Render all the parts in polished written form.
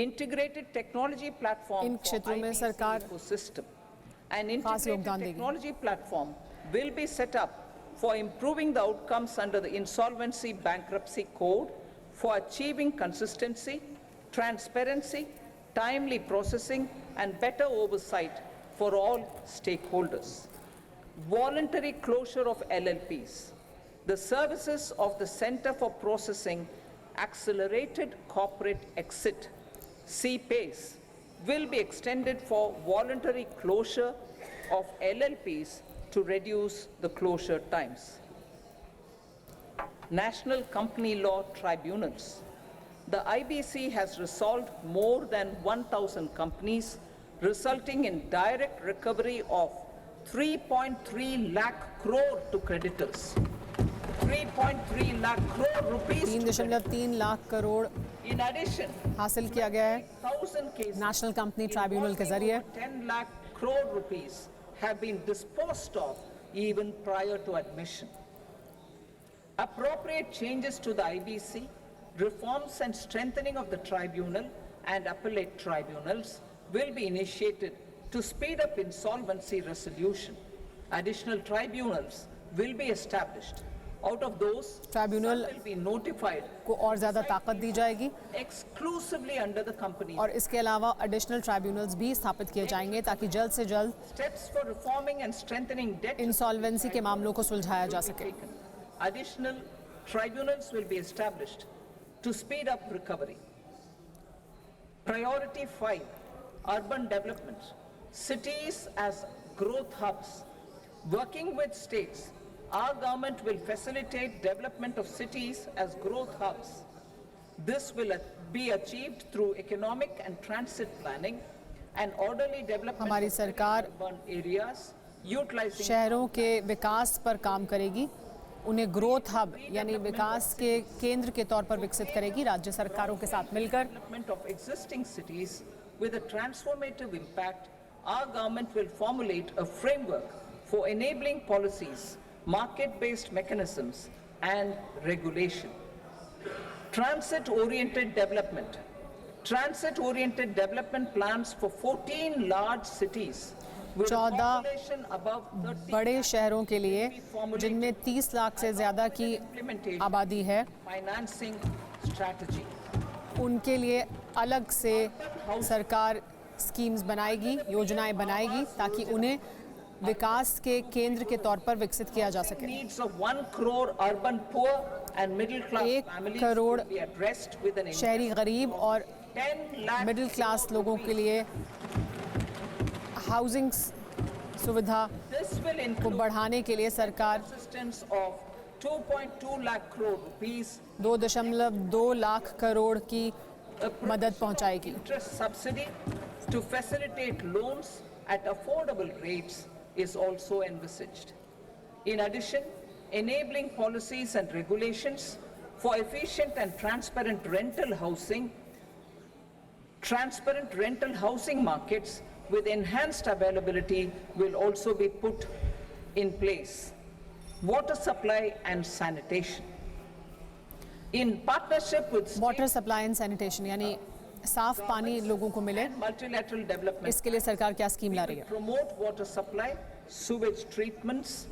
Integrated technology platform इन क्षेत्रों में सरकार ecosystem. An खास integrated योगदान देगी। technology platform will be set up for improving the outcomes under the Insolvency Bankruptcy Code for achieving consistency, transparency, timely processing and better oversight for all stakeholders. Voluntary closure of LLPs. The services of the Center for Processing Accelerated Corporate Exit, CPACE, will be extended for voluntary closure of LLPs to reduce the closure times. National Company Law Tribunals. The IBC has resolved more than 1,000 companies, resulting in direct recovery of 3.3 lakh crore to creditors. 3.3 lakh crore rupees. 3.3 lakh crore In addition, हासिल किया गया है 1,000 cases national company tribunal के जरिए। 10 lakh crore rupees have been disposed of even prior to admission. Appropriate changes to the IBC, reforms and strengthening of the tribunal and appellate tribunals will be initiated to speed up insolvency resolution. Additional tribunals will be established. Out of those, tribunal some will be notified को और ज़्यादा ताकत दी जाएगी exclusively under the company. और इसके अलावा additional tribunals भी स्थापित किए जाएंगे ताकि जल्द से जल्द Steps for reforming and strengthening debt insolvency के मामलों को सुलझाया जा सके। Additional tribunals will be established to speed up recovery. Priority 5, urban development. Cities as growth hubs. Working with states, our government will facilitate development of cities as growth hubs. This will be achieved through economic and transit planning and orderly development हमारी of सरकार urban areas, utilizing शहरों के विकास पर काम करेगी, उन्हें growth hub यानी विकास के केंद्र के तौर पर विकसित करेगी राज्य सरकारों के साथ मिलकर। development of existing cities with a transformative impact. Our government will formulate a framework for enabling policies, market-based mechanisms and regulation. Transit-oriented development. Transit-oriented development plans for 14 large cities with a 14 population above 30 बड़े शहरों के लिए जिनमें 30 लाख से ज़्यादा की आबादी है, financing strategy. उनके लिए अलग से सरकार स्कीम्स बनाएगी, योजनाएं बनाएगी ताकि उन्हें विकास के केंद्र के तौर पर विकसित किया जा सके। Needs of 1 crore urban poor and middle class 1 families crore will be addressed with an शहरी गरीब और 10 lakh मिडिल क्लास लोगों के लिए हाउसिंग सुविधा This will को include बढ़ाने के लिए सरकार assistance of 2.2 lakh crore rupees 2.2 lakh crore की मदद पहुंचाएगी। interest subsidy to facilitate loans at affordable rates is also envisaged. In addition, enabling policies and regulations for efficient and transparent rental housing markets with enhanced availability will also be put in place. Water supply and sanitation. In partnership with water supply and sanitation यानी साफ पानी लोगों को मिले, multilateral development, इसके लिए सरकार क्या स्कीम ला रही है? promote water supply, sewage treatments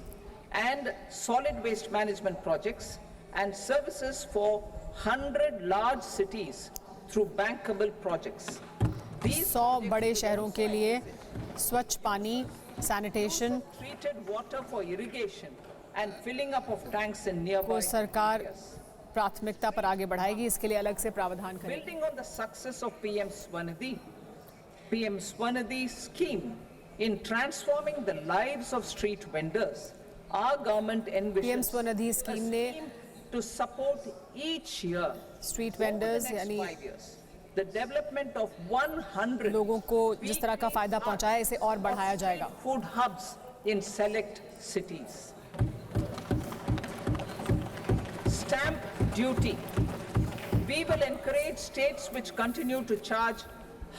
and solid waste management projects and services for 100 large cities through bankable projects. These 100 बड़े शहरों के लिए स्वच्छ पानी, sanitation treated water for irrigation and filling up of tanks in nearby को सरकार areas. प्राथमिकता पर आगे बढ़ाएगी, इसके लिए अलग से प्रावधान करेगी। Building on the success of PM Swanidhi scheme in transforming the lives of street vendors, our government PM envisions Svanidhi scheme ने to support each year street over the vendors next यानी 5 years the development of 100 लोगों को जिस तरह का फायदा पहुंचाया, इसे और बढ़ाया जाएगा। food hubs in select cities. Stamp duty. We will encourage states which continue to charge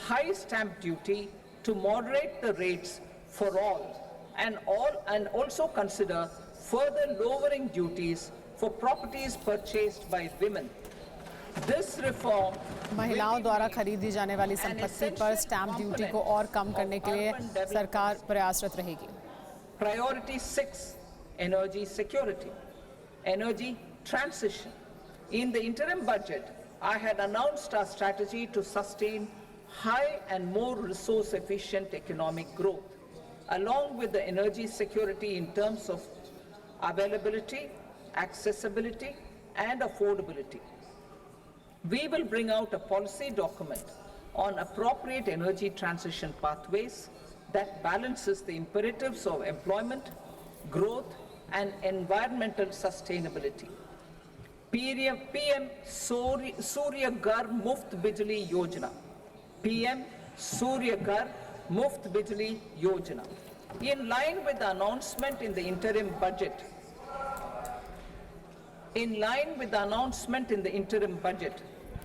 high stamp duty to moderate the rates for all and also consider further lowering duties for properties purchased by women. This reform महिलाओं द्वारा खरीदी जाने वाली संपत्ति पर stamp duty को और कम करने के लिए सरकार प्रयासरत रहेगी। Priority 6, energy security, energy transition. In the interim budget, I had announced our strategy to sustain high and more resource-efficient economic growth, along with the energy security in terms of availability, accessibility, and affordability. We will bring out a policy document on appropriate energy transition pathways that balances the imperatives of employment, growth, and environmental sustainability. PM Surya Ghar Muft Bijli Yojana. PM Surya Ghar Muft Bijli Yojana. In line with the announcement in the interim budget,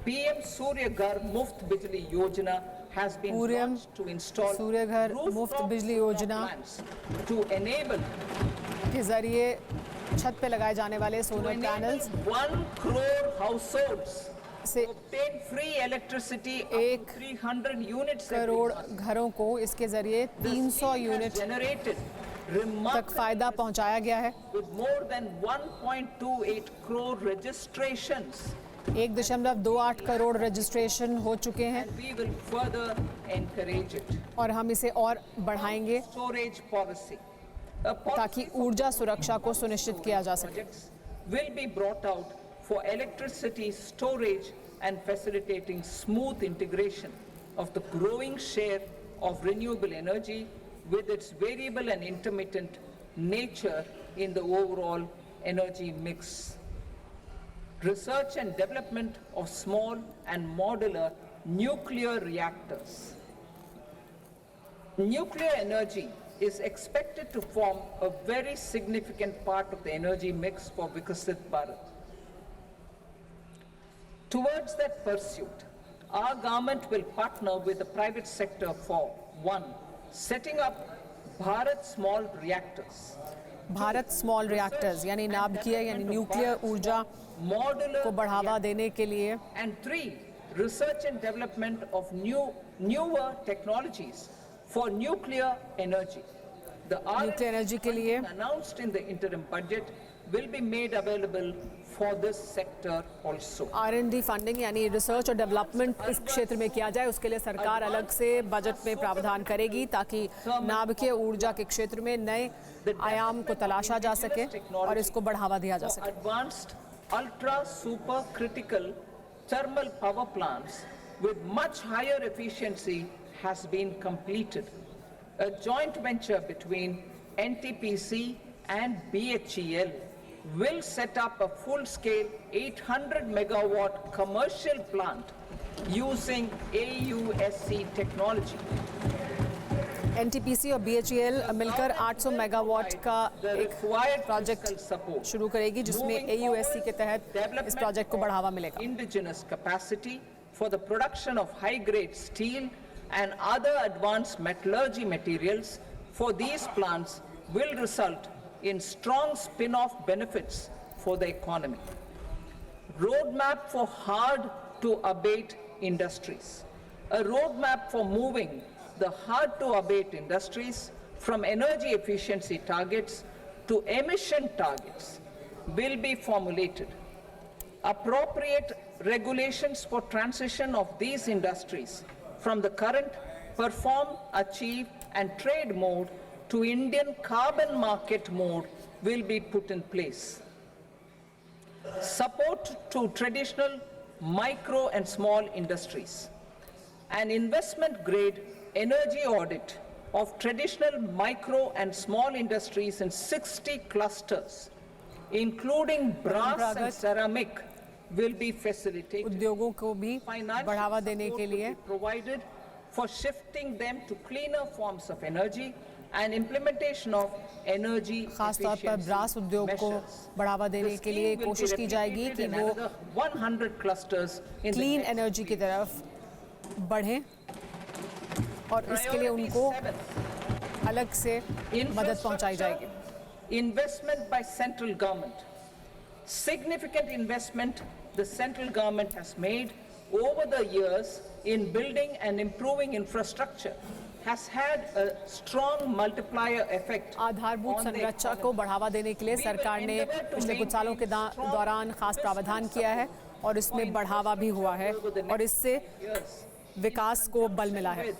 PM Surya Ghar Muft Bijli Yojana has been PM launched to install सूर्य घर मुफ्त rooftop बिजली solar योजना plants to enable के जरिए छत पे लगाए जाने वाले सोलर पैनल्स 1 crore households से obtain free electricity up एक to 300 units every crore month. घरों को इसके जरिए 300 यूनिट Generated तक remarkable फायदा पहुंचाया गया है। with more than 1.28 crore registrations, 1.28 crore registration हो चुके हैं and we will further encourage it. और हम इसे और बढ़ाएंगे Storage policy. A ताकि policy for ऊर्जा सुरक्षा को सुनिश्चित किया जा सके। projects will be brought out for electricity storage and facilitating smooth integration of the growing share of renewable energy with its variable and intermittent nature in the overall energy mix. Research and development of small and modular nuclear reactors. Nuclear energy is expected to form a very significant part of the energy mix for Viksit Bharat. Towards that pursuit, our government will partner with the private sector for 1. Setting up Bharat Small Reactors, Bharat small reactors यानी नाभिकीय यानी nuclear ऊर्जा modular को बढ़ावा देने के लिए and 3. Research and development of newer technologies for nuclear energy. The nuclear energy के लिए announced in the interim budget will be made available for this sector also. R&D funding यानी रिसर्च और डेवलपमेंट इस क्षेत्र में किया जाए, उसके लिए सरकार अलग से बजट में प्रावधान करेगी ताकि नाभिकीय ऊर्जा के क्षेत्र में नए आयाम को तलाशा जा सके और इसको बढ़ावा दिया जा For सके। advanced ultra supercritical thermal power plants with much higher efficiency has been completed. A joint venture between NTPC and BHEL will set up a full-scale 800 megawatt commercial plant using AUSC technology. NTPC और BHEL मिलकर 800 megawatt का The एक required fiscal project support. शुरू करेगी जिसमें Moving AUSC forward, के तहत इस development प्रोजेक्ट को of बढ़ावा मिलेगा। Indigenous capacity for the production of high-grade steel and other advanced metallurgy materials for these plants will result in strong spin-off benefits for the economy. Roadmap for hard-to-abate industries. A roadmap for moving the hard-to-abate industries from energy efficiency targets to emission targets will be formulated. Appropriate regulations for transition of these industries from the current perform, achieve, and trade mode to Indian carbon market mode will be put in place. Support to traditional micro and small industries. An investment-grade energy audit of traditional micro and small industries in 60 clusters, including brass and परंपरागत ceramic, will be facilitated. उद्योगों को भी Financial बढ़ावा देने support के will लिए be provided for shifting them to cleaner forms of energy and implementation of energy खासतौर पर efficiency ब्रास उद्योग को measures. बढ़ावा The देने के scheme लिए will be कोशिश की जाएगी replicated कि in वो another 100 clusters in the clean next energy की तरफ बढ़ें और इसके लिए Priority उनको 7, अलग से मदद पहुंचाई जाएगी। investment by central government. Significant investment the central government has made over the years in building and improving infrastructure has had a strong multiplier effect. आधारभूत संरचना को बढ़ावा देने के लिए सरकार ने पिछले कुछ सालों के दौरान खास प्रावधान किया है और इसमें बढ़ावा भी हुआ है और इससे विकास को बल मिला है।